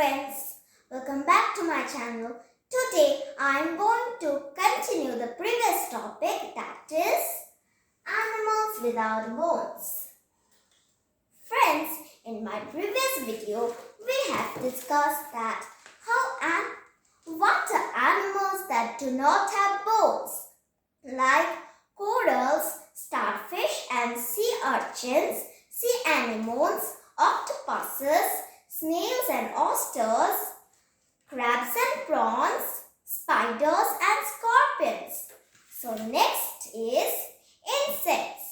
friends, welcome back to my channel. Today I am going to continue the previous topic, that is animals without bones. Friends, in my previous video we have discussed that what are animals that do not have bones, like corals, starfish and sea urchins, sea anemones, octopuses, snails and oysters, crabs and prawns, spiders and scorpions. So next is insects.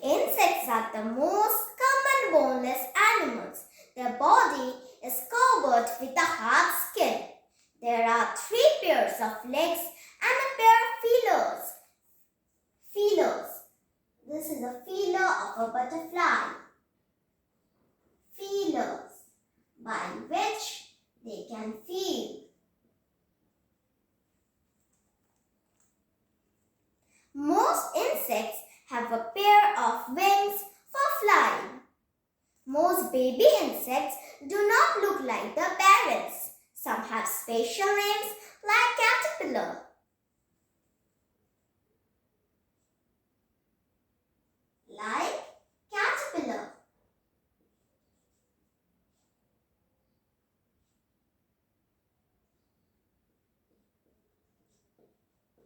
Insects are the most common boneless animals. Their body is covered with a hard skin. There are 3 pairs of legs and a pair of feelers. This is a feeler of a butterfly. Feelers, by which they can feel. Most insects have a pair of wings for flying. Most baby insects do not look like their parents. Some have special names like caterpillar.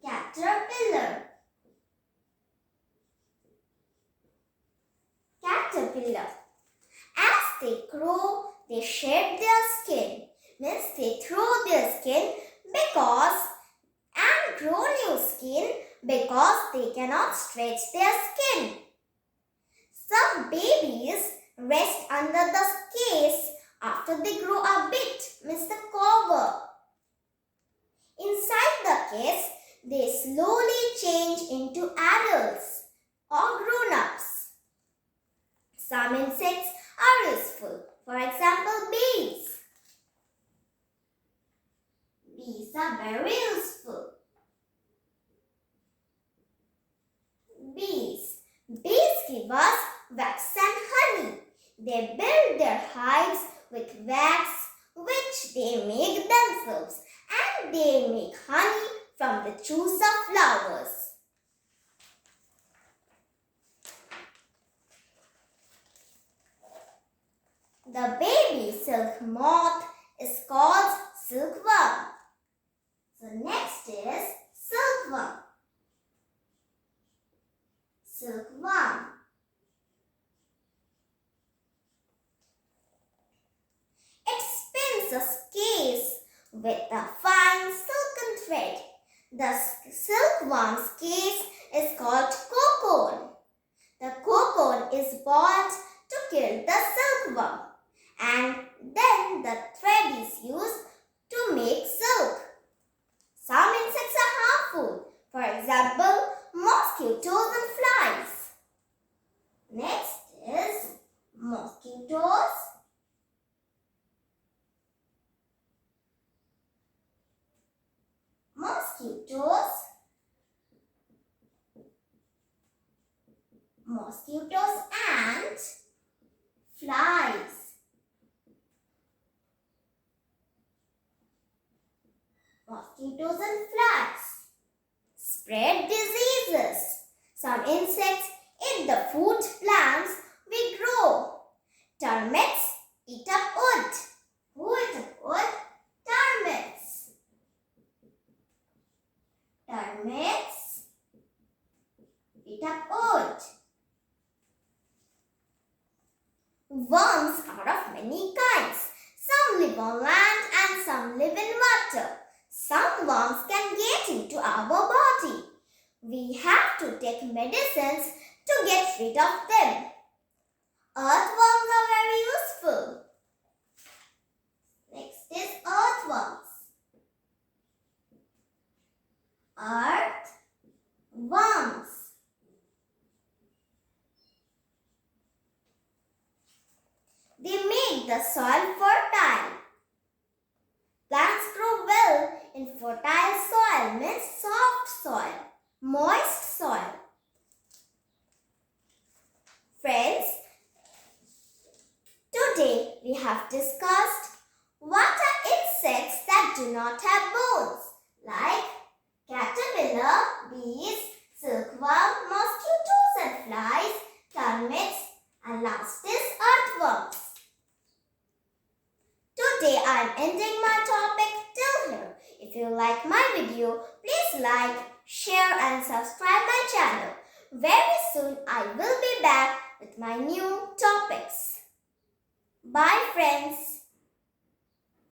Caterpillar. As they grow, they shed their skin. Means they throw their skin and grow new skin because they cannot stretch their skin. Some babies rest under the case after they grow a bit, means the cover. Inside the case, they slowly change into adults or grown-ups. Some insects are useful. For example, bees. Bees are very useful. Bees give us wax and honey. They build their hives with wax which they make themselves, and they make honey from the juice of flowers. The baby silk moth is called silkworm. So next is silkworm. Silkworm. It spins a case with a fine silken thread. The silkworm's case is called cocoon. The cocoon is boiled to kill the silkworm, and then the thread is used to make silk. Some insects are harmful. For example, mosquitoes and flies. Next is mosquitoes. Mosquitoes and flies. Mosquitoes and flies spread diseases. Some insects eat the food plants we grow. Termites eat up wood. Who eat up wood? Termites. Termites eat up wood. Worms are of many kinds. Some live on land and some live in water. Some worms can get into our body. We have to take medicines to get rid of them. Earthworms are very useful. Next is earthworms. Earthworms. They make the soil fertile. have discussed what are insects that do not have bones, like caterpillar, bees, silkworm, mosquitoes and flies, termites, and last is earthworms. Today I am ending my topic till here. If you like my video, please like, share and subscribe my channel. Very soon I will be back with my new topics. Bye friends.